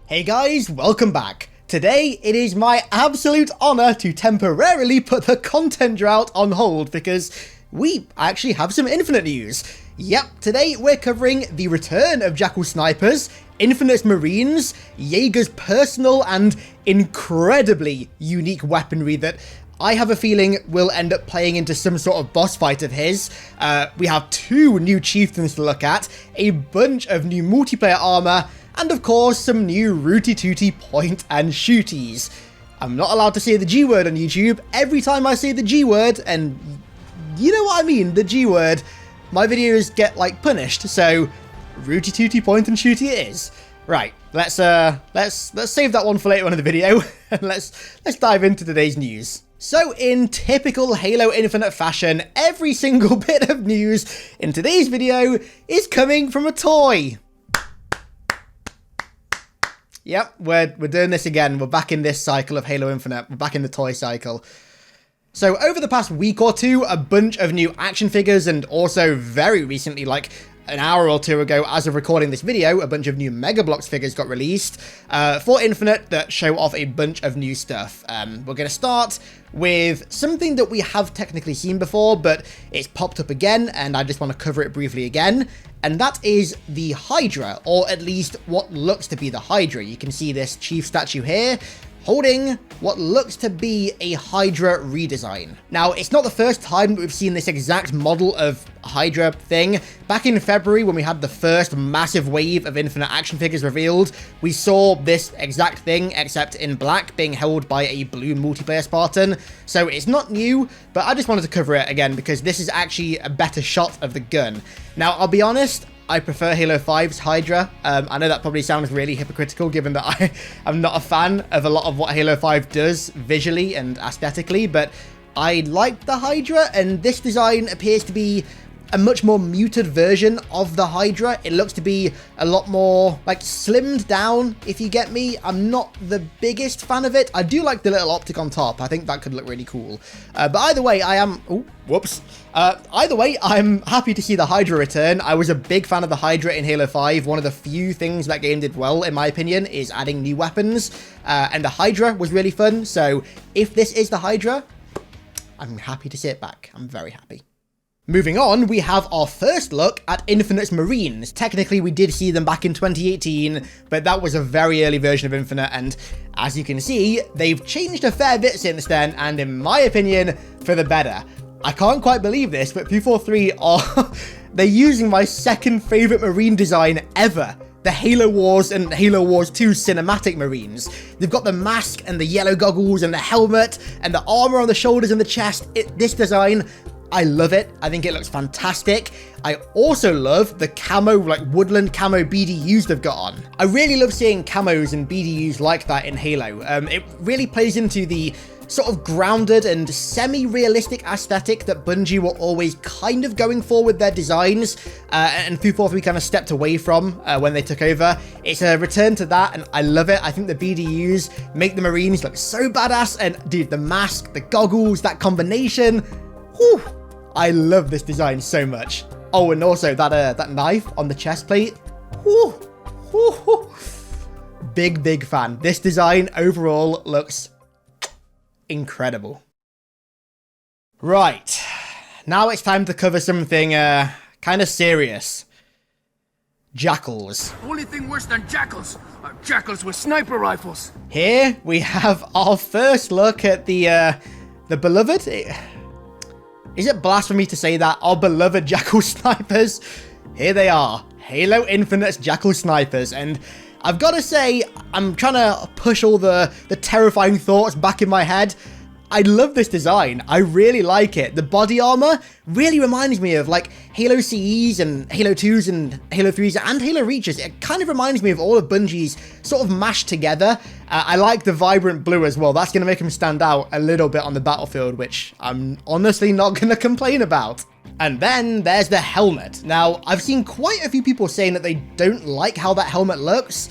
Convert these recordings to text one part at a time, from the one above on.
Hey guys, welcome back. Today, it is my absolute honor to temporarily put the content drought on hold because we actually have some Infinite news. Yep, today we're covering the return of Jackal Snipers, Infinite's Marines, Jaeger's personal and incredibly unique weaponry that I have a feeling will end up playing into some sort of boss fight of his. We have 2 new Chieftains to look at, a bunch of new multiplayer armor, and of course some new rooty tooty point and shooties. I'm not allowed to say the G word on YouTube. Every time I say the G word, and you know what I mean, the G word, my videos get like punished, so rooty tooty point and shooty it is. Right, let's save that one for later on in the video, and let's dive into today's news. So in typical Halo Infinite fashion, every single bit of news in today's video is coming from a toy. Yep, we're doing this again. We're back in this cycle of Halo Infinite. We're back in the toy cycle. So over the past week or two, a bunch of new action figures, and also very recently, like an hour or two ago as of recording this video, a bunch of new Mega Bloks figures got released for Infinite that show off a bunch of new stuff. We're going to start with something that we have technically seen before, but it's popped up again, and I just want to cover it briefly again. And that is the Hydra, or at least what looks to be the Hydra. You can see this chief statue here, holding what looks to be a Hydra redesign. Now, it's not the first time that we've seen this exact model of Hydra thing. Back in February, when we had the first massive wave of Infinite action figures revealed, we saw this exact thing, except in black, being held by a blue multiplayer Spartan. So it's not new, but I just wanted to cover it again because this is actually a better shot of the gun. Now, I'll be honest, I prefer Halo 5's Hydra. I know that probably sounds really hypocritical given that I am not a fan of a lot of what Halo 5 does visually and aesthetically, but I like the Hydra, and this design appears to be a much more muted version of the Hydra. It looks to be a lot more like slimmed down, if you get me. I'm not the biggest fan of it. I do like the little optic on top. I think that could look really cool. But either way, either way, I'm happy to see the Hydra return. I was a big fan of the Hydra in Halo 5. One of the few things that game did well, in my opinion, is adding new weapons. And the Hydra was really fun. So if this is the Hydra, I'm happy to see it back. I'm very happy. Moving on, we have our first look at Infinite's Marines. Technically, we did see them back in 2018, but that was a very early version of Infinite, and as you can see, they've changed a fair bit since then, and in my opinion, for the better. I can't quite believe this, but 243 are... they're using my second favorite Marine design ever. The Halo Wars and Halo Wars 2 cinematic Marines. They've got the mask and the yellow goggles and the helmet and the armor on the shoulders and the chest. This design, I love it. I think it looks fantastic. I also love the camo, like woodland camo BDUs they've got on. I really love seeing camos and BDUs like that in Halo. It really plays into the sort of grounded and semi-realistic aesthetic that Bungie were always kind of going for with their designs, and 243 kind of stepped away from when they took over. It's a return to that, and I love it. I think the BDUs make the Marines look so badass, and dude, the mask, the goggles, that combination, whew, I love this design so much. Oh, and also that knife on the chest plate, whew, whew, whew. Big fan. This design overall looks incredible. Right, now it's time to cover something kind of serious. Jackals. Only thing worse than jackals are jackals with sniper rifles. Here we have our first look at the beloved... Is it blasphemy to say that? Our beloved Jackal Snipers. Here they are. Halo Infinite's Jackal Snipers. And I've got to say, I'm trying to push all the terrifying thoughts back in my head. I love this design. I really like it. The body armor really reminds me of like Halo CEs and Halo 2s and Halo 3s and Halo Reaches. It kind of reminds me of all of Bungie's sort of mashed together. I like the vibrant blue as well. That's going to make him stand out a little bit on the battlefield, which I'm honestly not going to complain about. And then there's the helmet. Now, I've seen quite a few people saying that they don't like how that helmet looks.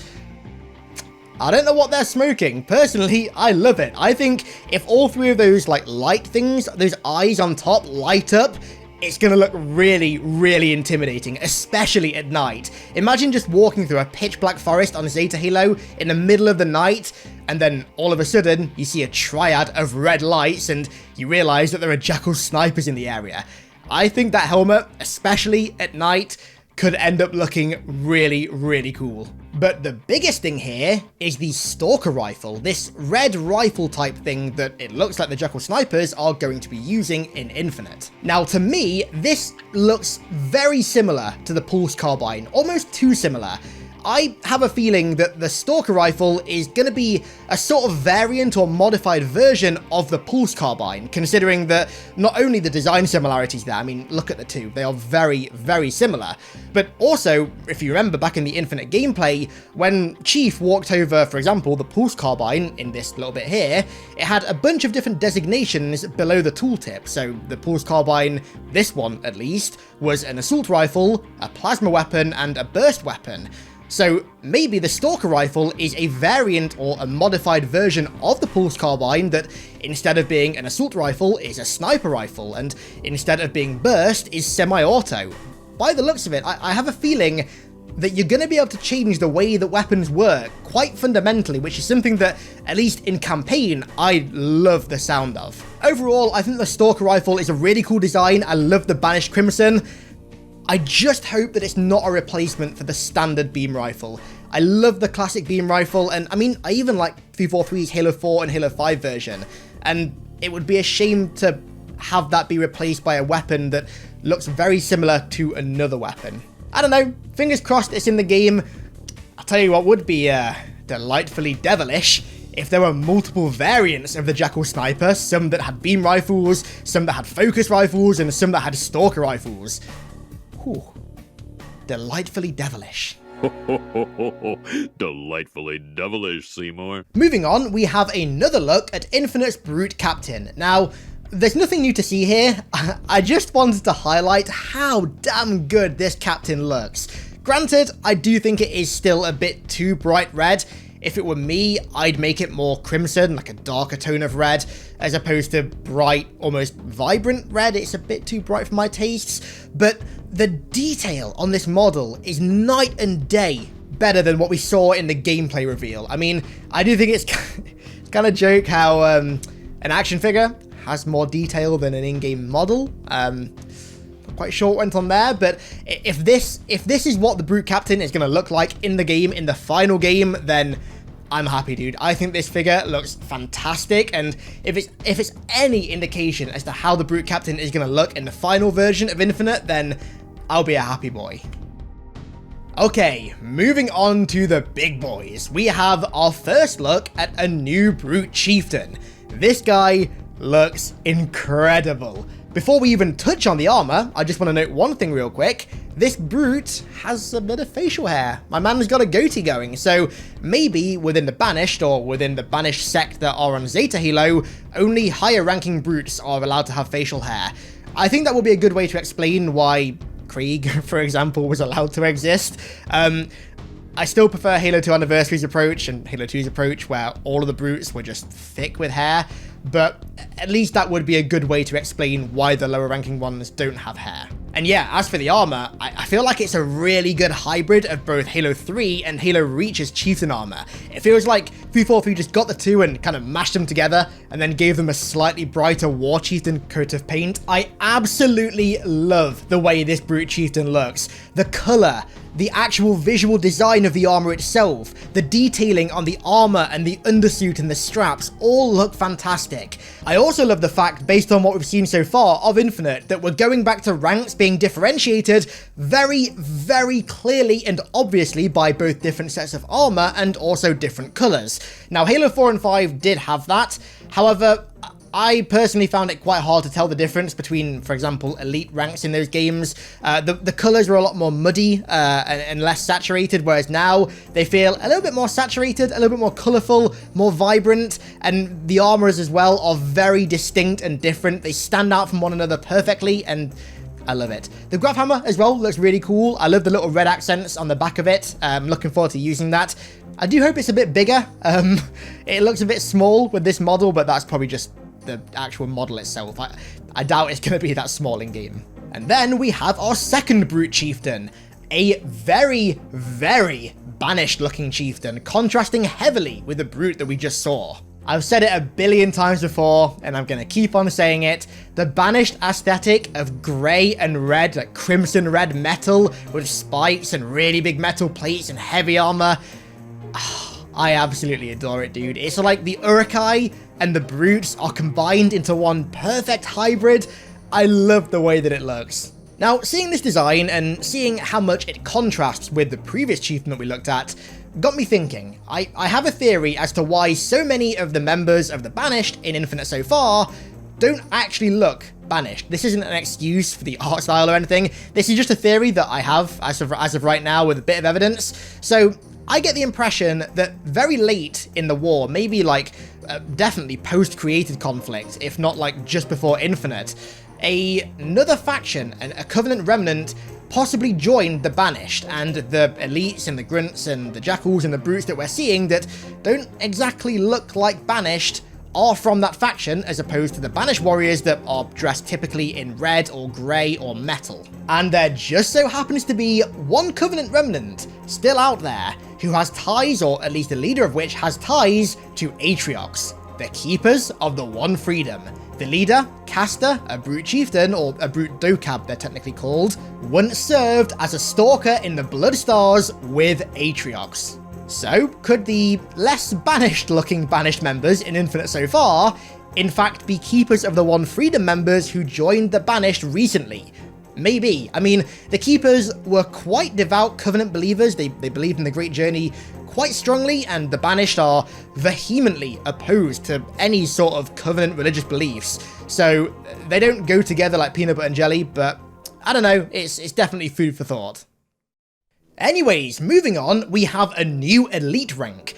I don't know what they're smoking. Personally, I love it. I think if all 3 of those like light things, those eyes on top light up, it's going to look really, really intimidating, especially at night. Imagine just walking through a pitch black forest on Zeta Halo in the middle of the night, and then all of a sudden you see a triad of red lights and you realize that there are Jackal Snipers in the area. I think that helmet, especially at night, could end up looking really, really cool. But the biggest thing here is the Stalker Rifle, this red rifle type thing that it looks like the Jackal Snipers are going to be using in Infinite. Now to me, this looks very similar to the Pulse Carbine, almost too similar. I have a feeling that the Stalker Rifle is going to be a sort of variant or modified version of the Pulse Carbine, considering that not only the design similarities there, I mean, look at the two, they are very, very similar, but also, if you remember back in the Infinite gameplay, when Chief walked over, for example, the Pulse Carbine, in this little bit here, it had a bunch of different designations below the tooltip. So the Pulse Carbine, this one at least, was an assault rifle, a plasma weapon, and a burst weapon. So maybe the Stalker Rifle is a variant or a modified version of the Pulse Carbine that instead of being an assault rifle is a sniper rifle, and instead of being burst is semi-auto. By the looks of it, I have a feeling that you're going to be able to change the way that weapons work quite fundamentally, which is something that, at least in campaign, I love the sound of. Overall, I think the Stalker Rifle is a really cool design. I love the Banished Crimson. I just hope that it's not a replacement for the standard beam rifle. I love the classic beam rifle, and I mean, I even like 343's Halo 4 and Halo 5 version, and it would be a shame to have that be replaced by a weapon that looks very similar to another weapon. I don't know, fingers crossed it's in the game. I'll tell you what would be delightfully devilish if there were multiple variants of the Jackal Sniper, some that had beam rifles, some that had focus rifles, and some that had stalker rifles. Ooh, delightfully devilish. Delightfully devilish, Seymour. Moving on, we have another look at Infinite's Brute Captain. Now, there's nothing new to see here. I just wanted to highlight how damn good this captain looks. Granted, I do think it is still a bit too bright red. If it were me, I'd make it more crimson, like a darker tone of red, as opposed to bright, almost vibrant red. It's a bit too bright for my tastes, but the detail on this model is night and day better than what we saw in the gameplay reveal. I mean, I do think it's kind of joke how an action figure has more detail than an in-game model. Not quite sure what went on there, but if this is what the Brute Captain is going to look like in the game, in the final game, then I'm happy, dude. I think this figure looks fantastic, and if it's any indication as to how the Brute Captain is going to look in the final version of Infinite, then I'll be a happy boy. Okay, moving on to the big boys. We have our first look at a new Brute Chieftain. This guy looks incredible. Before we even touch on the armor, I just want to note one thing real quick. This Brute has a bit of facial hair. My man's got a goatee going, so maybe within the Banished or within the Banished sect that are on Zeta Halo, only higher ranking Brutes are allowed to have facial hair. I think that would be a good way to explain why Krieg, for example, was allowed to exist. I still prefer Halo 2 Anniversary's approach and Halo 2's approach, where all of the Brutes were just thick with hair, but at least that would be a good way to explain why the lower ranking ones don't have hair. And yeah, as for the armor, I feel like it's a really good hybrid of both Halo 3 and Halo Reach's Chieftain armor. It feels like 343 just got the two and kind of mashed them together and then gave them a slightly brighter War Chieftain coat of paint. I absolutely love the way this Brute Chieftain looks. The color, the actual visual design of the armor itself, the detailing on the armor and the undersuit and the straps all look fantastic. I also love the fact, based on what we've seen so far of Infinite, that we're going back to ranks being differentiated very, very clearly and obviously by both different sets of armor and also different colors. Now, Halo 4 and 5 did have that. However, I personally found it quite hard to tell the difference between, for example, elite ranks in those games. The colors were a lot more muddy and less saturated, whereas now they feel a little bit more saturated, a little bit more colorful, more vibrant, and the armors as well are very distinct and different. They stand out from one another perfectly, and I love it. The Grav Hammer as well looks really cool. I love the little red accents on the back of it. I'm looking forward to using that. I do hope it's a bit bigger. It looks a bit small with this model, but that's probably just the actual model itself. I doubt it's going to be that small in game. And then we have our second Brute Chieftain, a very, very banished looking chieftain, contrasting heavily with the Brute that we just saw. I've said it a billion times before, and I'm going to keep on saying it. The banished aesthetic of grey and red, like crimson red metal with spikes and really big metal plates and heavy armor. I absolutely adore it, dude. It's like the Urukai and the Brutes are combined into one perfect hybrid. I love the way that it looks. Now, seeing this design and seeing how much it contrasts with the previous chieftain that we looked at got me thinking. I have a theory as to why so many of the members of the Banished in Infinite so far don't actually look banished. This isn't an excuse for the art style or anything. This is just a theory that I have as of right now with a bit of evidence. So I get the impression that very late in the war, maybe like definitely post-created conflict, if not like just before Infinite, another faction, a Covenant remnant, possibly joined the Banished, and the elites and the grunts and the jackals and the brutes that we're seeing that don't exactly look like Banished are from that faction, as opposed to the Banished warriors that are dressed typically in red or grey or metal. And there just so happens to be one Covenant remnant still out there who has ties, or at least the leader of which has ties, to Atriox, the Keepers of the One Freedom. The leader, Caster, a Brute Chieftain, or a Brute Dokab they're technically called, once served as a Stalker in the Blood Stars with Atriox. So, could the less banished looking Banished members in Infinite so far, in fact be Keepers of the One Freedom members who joined the Banished recently? Maybe. I mean, the Keepers were quite devout Covenant believers, they believed in the Great Journey quite strongly, and the Banished are vehemently opposed to any sort of Covenant religious beliefs. So they don't go together like peanut butter and jelly, but I don't know, it's definitely food for thought. Anyways, moving on, we have a new elite rank,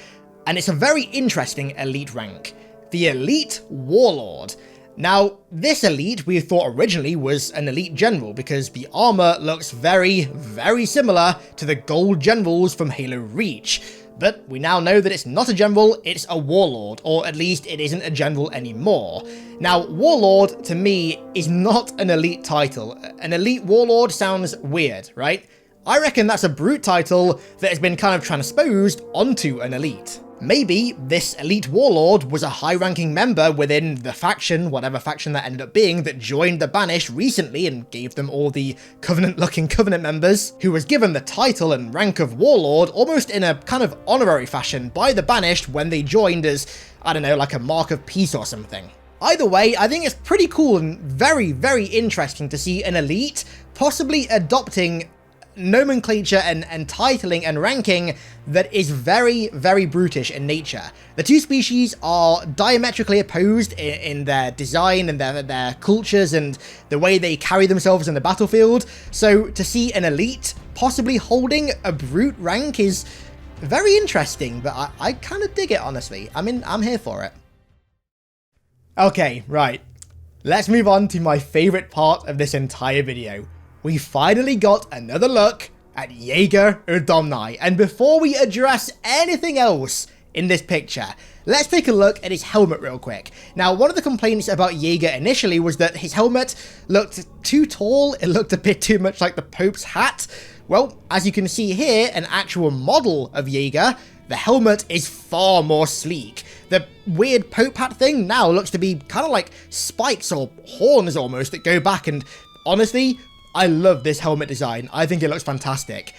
and it's a very interesting elite rank, the Elite Warlord. Now, this elite we thought originally was an elite general because the armor looks very, very similar to the gold generals from Halo Reach. But we now know that it's not a general, it's a warlord, or at least it isn't a general anymore. Now, warlord, to me, is not an elite title. An elite warlord sounds weird, right? I reckon that's a brute title that has been kind of transposed onto an elite. Maybe this elite warlord was a high-ranking member within the faction, whatever faction that ended up being, that joined the Banished recently and gave them all the Covenant-looking Covenant members, who was given the title and rank of warlord almost in a kind of honorary fashion by the Banished when they joined as, I don't know, like a mark of peace or something. Either way, I think it's pretty cool and very, very interesting to see an elite possibly adopting nomenclature and titling and ranking that is very, very brutish in nature. The two species are diametrically opposed in their design and their cultures and the way they carry themselves in the battlefield, so to see an elite possibly holding a brute rank is very interesting, but I kind of dig it, honestly. I'm here for it. Okay, right. Let's move on to my favourite part of this entire video. We finally got another look at Jaeger Adonai, and before we address anything else in this picture, let's take a look at his helmet real quick. Now, one of the complaints about Jaeger initially was that his helmet looked too tall, it looked a bit too much like the Pope's hat. Well, as you can see here, an actual model of Jaeger, the helmet is far more sleek. The weird Pope hat thing now looks to be kind of like spikes or horns almost that go back, and honestly, I love this helmet design. I think it looks fantastic.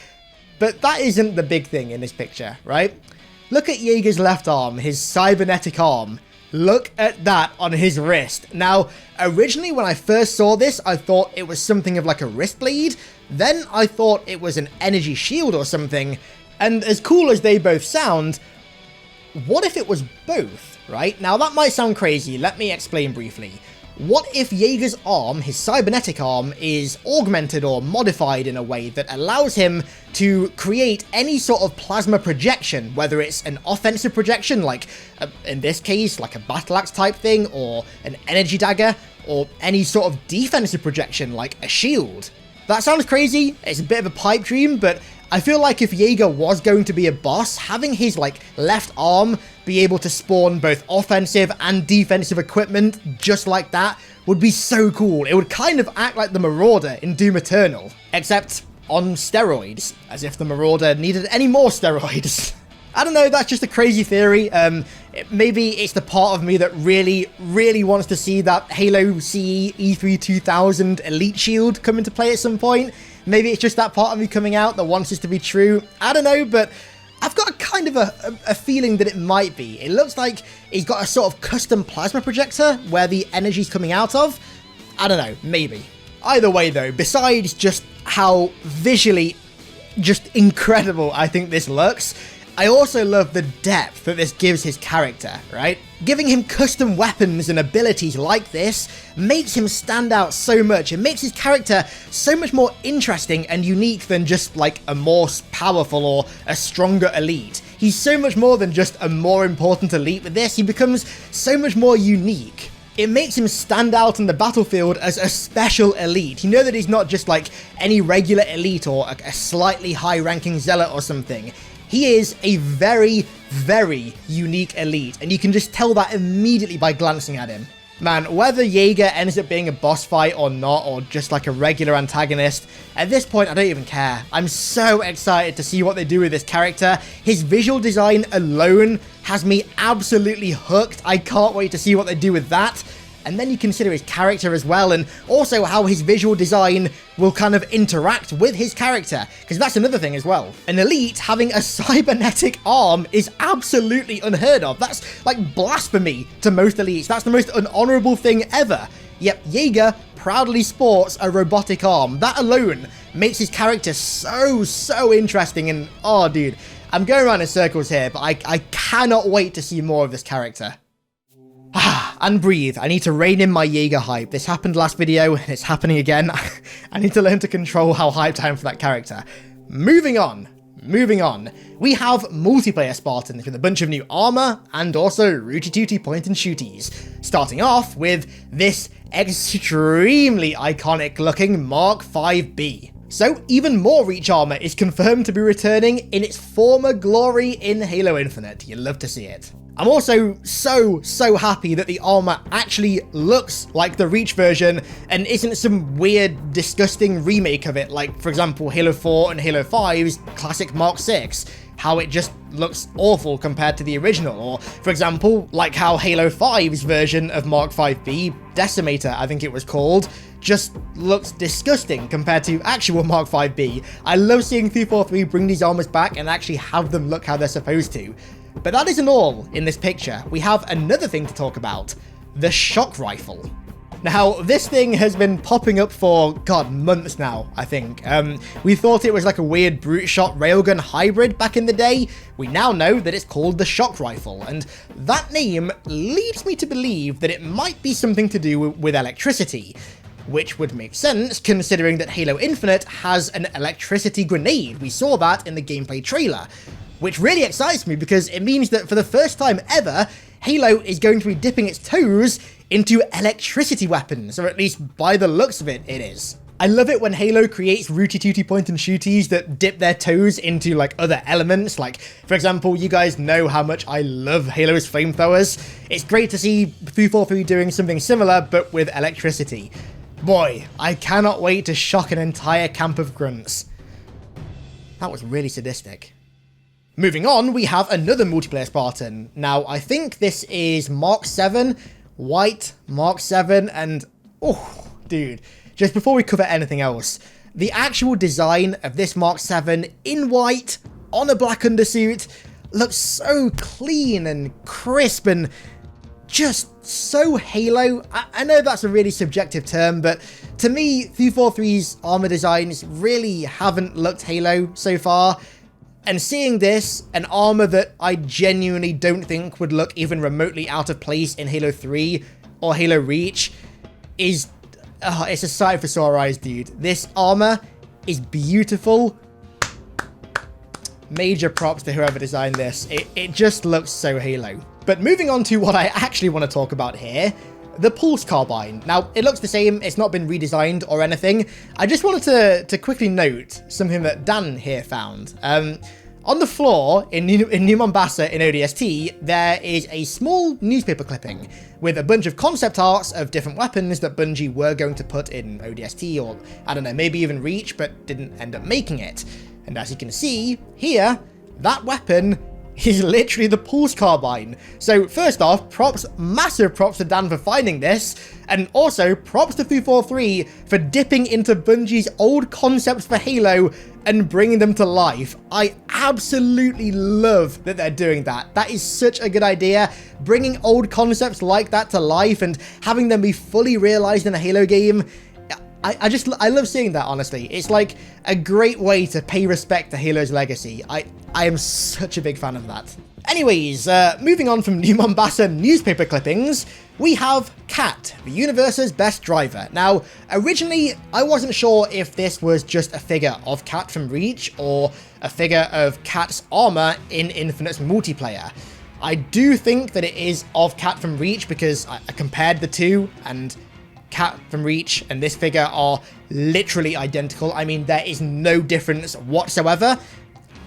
But that isn't the big thing in this picture, right? Look at Jaeger's left arm, his cybernetic arm. Look at that on his wrist. Now, originally when I first saw this, I thought it was something of like a wrist bleed. Then I thought it was an energy shield or something. And as cool as they both sound, what if it was both, right? Now that might sound crazy. Let me explain briefly. What if Jaeger's arm, his cybernetic arm, is augmented or modified in a way that allows him to create any sort of plasma projection, whether it's an offensive projection, like in this case, like a battle axe type thing, or an energy dagger, or any sort of defensive projection, like a shield? That sounds crazy, it's a bit of a pipe dream, but I feel like if Jaeger was going to be a boss, having his like left arm be able to spawn both offensive and defensive equipment just like that would be so cool. It would kind of act like the Marauder in Doom Eternal, except on steroids, as if the Marauder needed any more steroids. I don't know, that's just a crazy theory. Maybe it's the part of me that really wants to see that Halo CE E3 2000 Elite Shield come into play at some point. Maybe it's just that part of me coming out that wants this to be true. I don't know, but I've got a kind of a feeling that it might be. It looks like he's got a sort of custom plasma projector where the energy's coming out of. I don't know, maybe. Either way though, besides just how visually just incredible I think this looks, I also love the depth that this gives his character, right? Giving him custom weapons and abilities like this makes him stand out so much. It makes his character so much more interesting and unique than just like a more powerful or a stronger elite. He's so much more than just a more important elite with this. He becomes so much more unique. It makes him stand out on the battlefield as a special elite. You know that he's not just like any regular elite or a slightly high-ranking zealot or something. He is a very unique elite, and you can just tell that immediately by glancing at him. Man, whether Jaeger ends up being a boss fight or not, or just like a regular antagonist, at this point I don't even care. I'm so excited to see what they do with this character. His visual design alone has me absolutely hooked. I can't wait to see what they do with that. And then you consider his character as well, and also how his visual design will kind of interact with his character, because that's another thing as well. An elite having a cybernetic arm is absolutely unheard of. That's like blasphemy to most elites. That's the most unhonorable thing ever. Yep, Jaeger proudly sports a robotic arm. That alone makes his character so interesting, and oh dude, I'm going around in circles here, but I cannot wait to see more of this character. And breathe. I need to rein in my Jaeger hype. This happened last video, and it's happening again. I need to learn to control how hyped I am for that character. Moving on. We have multiplayer Spartans with a bunch of new armor, and also rooty tooty point and shooties. Starting off with this extremely iconic looking MK.V. So even more Reach armor is confirmed to be returning in its former glory in Halo Infinite. You'd love to see it. I'm also so happy that the armor actually looks like the Reach version and isn't some weird, disgusting remake of it, like, for example, Halo 4 and Halo 5's classic Mark 6, how it just looks awful compared to the original, or, for example, like how Halo 5's version of MK.V, Decimator, I think it was called, just looks disgusting compared to actual MK.V. I love seeing 343 bring these armors back and actually have them look how they're supposed to. But that isn't all in this picture. We have another thing to talk about, the shock rifle. Now, this thing has been popping up for, God, months now, I think. We thought it was like a weird brute shot railgun hybrid back in the day. We now know that it's called the shock rifle, and that name leads me to believe that it might be something to do with electricity, which would make sense considering that Halo Infinite has an electricity grenade. We saw that in the gameplay trailer, which really excites me because it means that for the first time ever, Halo is going to be dipping its toes into electricity weapons, or at least by the looks of it, it is. I love it when Halo creates rooty tooty point and shooties that dip their toes into like other elements. Like, for example, you guys know how much I love Halo's flamethrowers. It's great to see 343 doing something similar, but with electricity. Boy, I cannot wait to shock an entire camp of grunts. That was really sadistic. Moving on, we have another multiplayer Spartan. Now, I think this is Mark 7, white Mark 7, and oh, dude, just before we cover anything else, the actual design of this Mark 7 in white on a black undersuit looks so clean and crisp and just so Halo. I know that's a really subjective term, but to me, 343's armor designs really haven't looked Halo so far. And seeing this, an armor that I genuinely don't think would look even remotely out of place in Halo 3 or Halo Reach, is, it's a sight for sore eyes, dude. This armor is beautiful. Major props to whoever designed this. It just looks so Halo. But moving on to what I actually want to talk about here, the Pulse Carbine. Now, it looks the same, it's not been redesigned or anything. I just wanted to quickly note something that Dan here found. On the floor in New Mombasa in ODST, there is a small newspaper clipping with a bunch of concept arts of different weapons that Bungie were going to put in ODST, or I don't know, maybe even Reach, but didn't end up making it. And as you can see here, that weapon is literally the Pulse Carbine. So first off, massive props to Dan for finding this, and also props to 343 for dipping into Bungie's old concepts for Halo and bringing them to life. I absolutely love that they're doing that. That is such a good idea. Bringing old concepts like that to life and having them be fully realized in a Halo game. I love seeing that, honestly. It's like a great way to pay respect to Halo's legacy. I am such a big fan of that. Anyways, moving on from New Mombasa newspaper clippings, we have Cat, the universe's best driver. Now, originally, I wasn't sure if this was just a figure of Cat from Reach or a figure of Cat's armor in Infinite's multiplayer. I do think that it is of Cat from Reach because I compared the two, and Cat from Reach and this figure are literally identical. I mean, there is no difference whatsoever.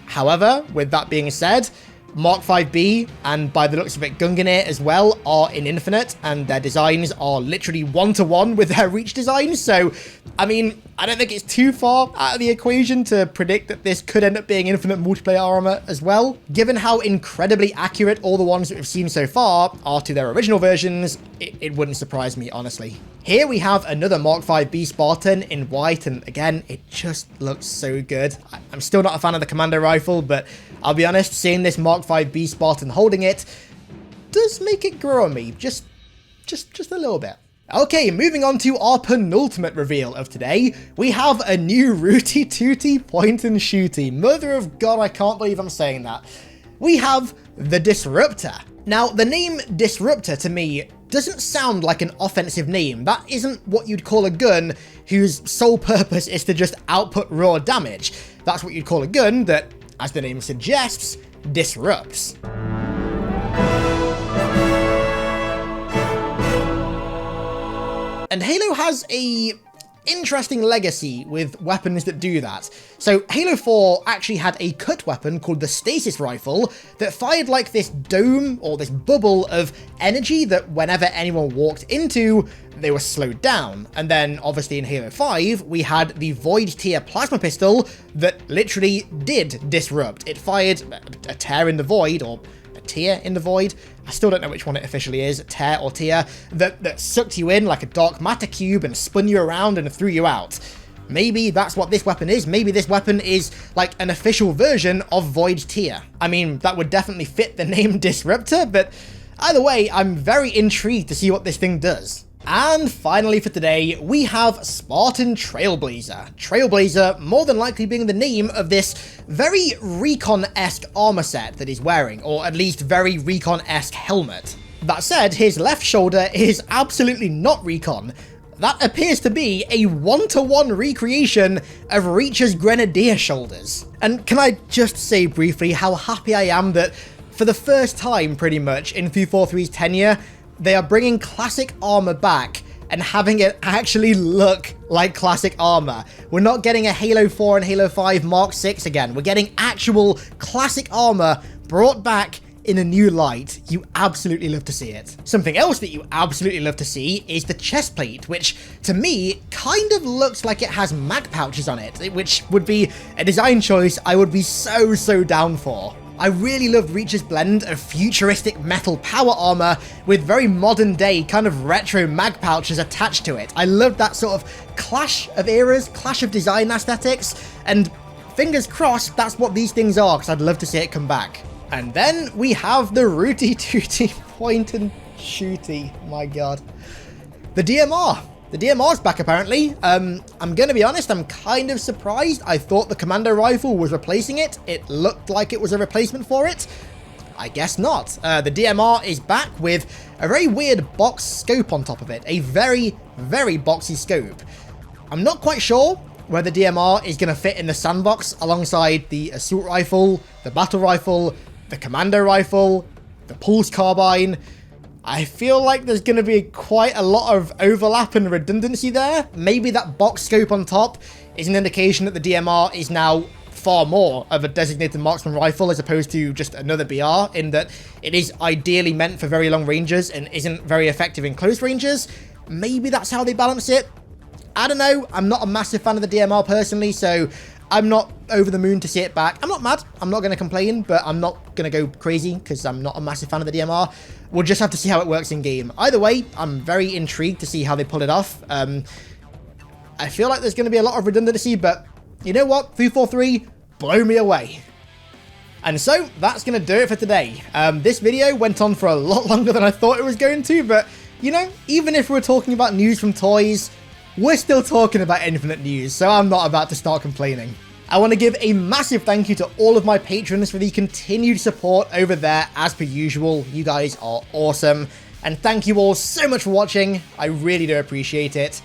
However, with that being said, MK.V, and by the looks of it, Gungnir as well, are in Infinite, and their designs are literally one-to-one with their Reach designs. So, I mean, I don't think it's too far out of the equation to predict that this could end up being Infinite multiplayer armor as well. Given how incredibly accurate all the ones that we've seen so far are to their original versions, it wouldn't surprise me, honestly. Here we have another MK.V Spartan in white, and again, it just looks so good. I'm still not a fan of the Commando Rifle, but I'll be honest, seeing this MK.V Spartan holding it does make it grow on me, just a little bit. Okay, moving on to our penultimate reveal of today, we have a new Rooty Tooty point and shooty. Mother of God, I can't believe I'm saying that. We have the Disruptor. Now, the name Disruptor to me doesn't sound like an offensive name. That isn't what you'd call a gun whose sole purpose is to just output raw damage. That's what you'd call a gun that, as the name suggests, disrupts. And Halo has a interesting legacy with weapons that do that. So Halo 4 actually had a cut weapon called the Stasis Rifle that fired like this dome or this bubble of energy that whenever anyone walked into, they were slowed down. And then obviously in Halo 5, we had the Void Tier Plasma Pistol that literally did disrupt. It fired a tear in the void, or a tear in the void. I still don't know which one it officially is, tear or tear, that sucked you in like a dark matter cube and spun you around and threw you out. Maybe that's what this weapon is. Maybe this weapon is like an official version of Void Tier. I mean, that would definitely fit the name Disruptor, but either way, I'm very intrigued to see what this thing does. And finally for today, we have Spartan Trailblazer. Trailblazer more than likely being the name of this very Recon-esque armor set that he's wearing, or at least very Recon-esque helmet. That said, his left shoulder is absolutely not Recon. That appears to be a one-to-one recreation of Reach's Grenadier shoulders. And can I just say briefly how happy I am that for the first time pretty much in 343's tenure, they are bringing classic armor back and having it actually look like classic armor. We're not getting a Halo 4 and Halo 5 Mark 6 again. We're getting actual classic armor brought back in a new light. You absolutely love to see it. Something else that you absolutely love to see is the chest plate, which to me kind of looks like it has mag pouches on it, which would be a design choice I would be so down for. I really love Reach's blend of futuristic metal power armor with very modern day kind of retro mag pouches attached to it. I love that sort of clash of eras, clash of design aesthetics, and fingers crossed that's what these things are, because I'd love to see it come back. And then we have the Rooty Tooty point and shooty, my god. The DMR. The DMR's back apparently. I'm gonna be honest, I'm kind of surprised. I thought the Commando Rifle was replacing it. It looked like it was a replacement for it. I guess not. The DMR is back with a very weird box scope on top of it. A very boxy scope. I'm not quite sure where the DMR is gonna fit in the sandbox alongside the Assault Rifle, the Battle Rifle, the Commando Rifle, the Pulse Carbine. I feel like there's going to be quite a lot of overlap and redundancy there. Maybe that box scope on top is an indication that the DMR is now far more of a designated marksman rifle as opposed to just another BR, in that it is ideally meant for very long ranges and isn't very effective in close ranges. Maybe that's how they balance it. I don't know. I'm not a massive fan of the DMR personally, so I'm not over the moon to see it back. I'm not mad. I'm not going to complain, but I'm not going to go crazy because I'm not a massive fan of the DMR. We'll just have to see how it works in game. Either way, I'm very intrigued to see how they pull it off. I feel like there's going to be a lot of redundancy, but you know what? 343, blow me away. And so that's going to do it for today. This video went on for a lot longer than I thought it was going to, but you know, even if we're talking about news from toys, we're still talking about Infinite news, so I'm not about to start complaining. I want to give a massive thank you to all of my patrons for the continued support over there as per usual. You guys are awesome. And thank you all so much for watching. I really do appreciate it.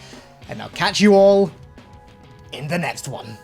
And I'll catch you all in the next one.